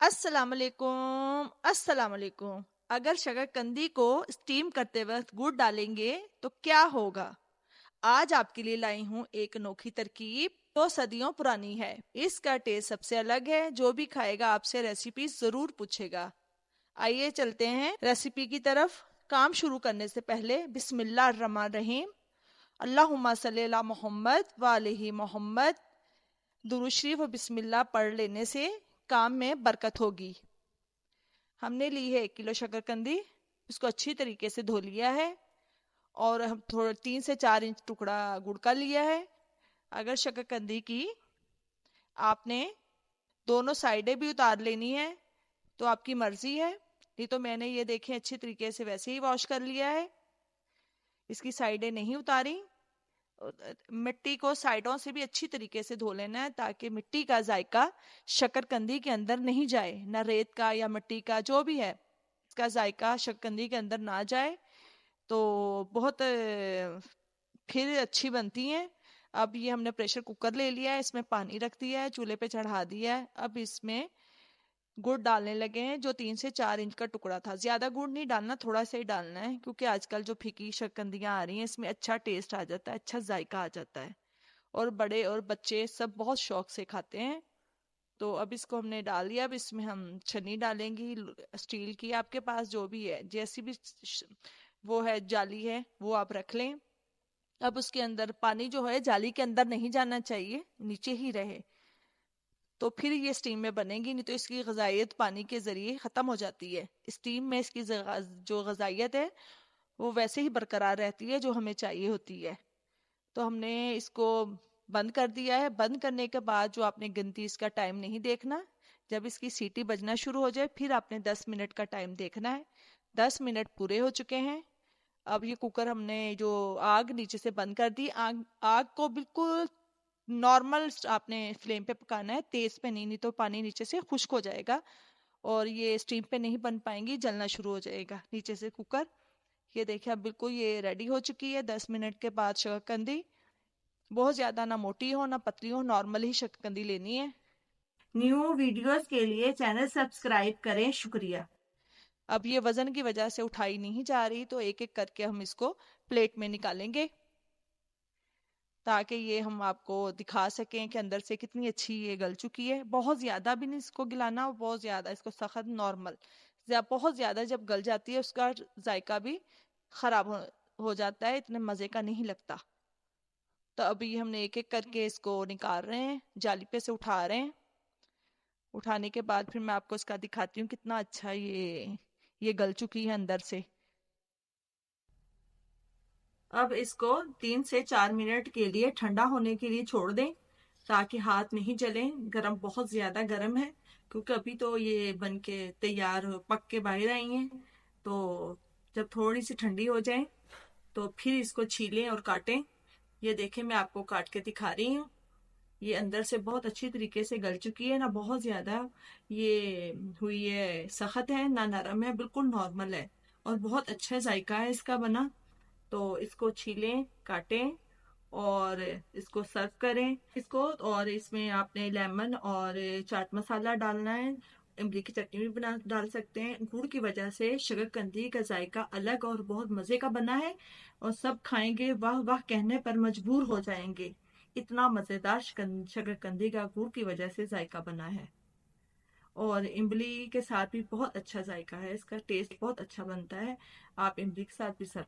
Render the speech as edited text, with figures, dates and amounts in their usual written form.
अस्सलाम वालेकुम। अगर शकरकंदी को स्टीम करते वक्त गुड़ डालेंगे तो क्या होगा? आज आपके लिए लाई हूँ एक अनोखी तरकीब तो सदियों पुरानी है। इसका टेस्ट सबसे अलग है। जो भी खाएगा आपसे रेसिपी जरूर पूछेगा। आइए चलते हैं रेसिपी की तरफ। काम शुरू करने से पहले बिस्मिल्लाह रहमान रहीम, अल्लाहुम्मा सल्ली अला मोहम्मद व अलैहि मोहम्मद, दुरूद शरीफ और बिस्मिल्लाह पढ़ लेने से काम में बरकत होगी। हमने ली है 1 किलो शकरकंदी। इसको अच्छी तरीके से धो लिया है और हम थोड़ा 3 से 4 इंच टुकड़ा गुड़ का लिया है। अगर शकरकंदी की आपने दोनों साइडें भी उतार लेनी है तो आपकी मर्जी है, नहीं तो मैंने ये देखें अच्छी तरीके से वैसे ही वॉश कर लिया है। इसकी साइडें नहीं उतारी। मिट्टी को साइडों से भी अच्छी तरीके से धो लेना है ताकि मिट्टी का जायका शकरकंदी के अंदर नहीं जाए, ना रेत का या मिट्टी का जो भी है, इसका जायका शकरकंदी के अंदर ना जाए तो बहुत फिर अच्छी बनती हैं। अब ये हमने प्रेशर कुकर ले लिया है, इसमें पानी रख दिया है, चूल्हे पे चढ़ा दिया है। अब इसमें गुड़ डालने लगे हैं जो 3 से 4 इंच का टुकड़ा था। ज्यादा गुड़ नहीं डालना, थोड़ा सा ही डालना है क्योंकि आजकल जो फीकी शकरकंदियां आ रही हैं इसमें अच्छा टेस्ट आ जाता है, अच्छा जायका आ जाता है और बड़े और बच्चे सब बहुत शौक से खाते हैं। तो अब इसको हमने डाल दिया। अब इसमें हम छन्नी डालेंगी स्टील की, आपके पास जो भी है जैसी भी वो है जाली है वो आप रख लें। अब उसके अंदर पानी जो है जाली के अंदर नहीं जाना चाहिए, नीचे ही रहे, तो फिर ये स्टीम में बनेगी, नहीं तो इसकी गजाइत पानी के जरिए ख़त्म हो जाती है। स्टीम में इसकी जो गजाइत है वो वैसे ही बरकरार रहती है जो हमें चाहिए होती है। तो हमने इसको बंद कर दिया है। बंद करने के बाद जो आपने गिनती, इसका टाइम नहीं देखना। जब इसकी सीटी बजना शुरू हो जाए फिर आपने 10 मिनट का टाइम देखना है। 10 मिनट पूरे हो चुके हैं। अब ये कुकर हमने जो आग नीचे से बंद कर दी। आग आग को बिल्कुल नॉर्मल आपने फ्लेम पे पकाना है, तेज पे नहीं, नहीं तो पानी नीचे से खुश्क हो जाएगा और ये स्टीम पे नहीं बन पाएंगी, जलना शुरू हो जाएगा नीचे से कुकर। ये देखिए अब बिल्कुल ये रेडी हो चुकी है। 10 मिनट के बाद शकरकंदी, बहुत ज्यादा ना मोटी हो ना पतली हो, नॉर्मल ही शकरकंदी लेनी है। न्यू वीडियोस के लिए चैनल सब्सक्राइब करें, शुक्रिया। अब ये वजन की वजह से उठाई नहीं जा रही तो एक एक करके हम इसको प्लेट में निकालेंगे ताकि ये हम आपको दिखा सकें कि अंदर से कितनी अच्छी ये गल चुकी है। बहुत ज्यादा भी नहीं इसको गिलाना और बहुत ज्यादा इसको सख्त, नॉर्मल। बहुत ज्यादा जब गल जाती है उसका जायका भी खराब हो जाता है, इतने मजे का नहीं लगता। तो अभी हमने एक एक करके इसको निकाल रहे हैं, जाली पे से उठा रहे हैं। उठाने के बाद फिर मैं आपको इसका दिखाती हूँ कितना अच्छा ये गल चुकी है अंदर से। अब इसको 3 से 4 मिनट के लिए ठंडा होने के लिए छोड़ दें ताकि हाथ नहीं जले। गरम, बहुत ज्यादा गरम है क्योंकि अभी तो ये बन के तैयार पक के बाहर आई हैं। तो जब थोड़ी सी ठंडी हो जाए तो फिर इसको छीलें और काटें। ये देखें मैं आपको काट के दिखा रही हूँ। ये अंदर से बहुत अच्छी तरीके से गल चुकी है, ना बहुत ज्यादा ये हुई है सख्त है ना नरम है, बिल्कुल नॉर्मल है और बहुत अच्छा जायका है इसका बना। तो इसको छीलें, काटें और इसको सर्व करें इसको। और इसमें आपने लेमन और चाट मसाला डालना है। इमली की चटनी भी बना डाल सकते हैं। गुड़ की वजह से शकरकंदी का जायका अलग और बहुत मजे का बना है और सब खाएंगे वाह वाह कहने पर मजबूर हो जाएंगे। इतना मजेदार शकरकंदी का गुड़ की वजह से जायका बना है और इमली के साथ भी बहुत अच्छा जायका है, इसका टेस्ट बहुत अच्छा बनता है। आप इमली के साथ भी सर्व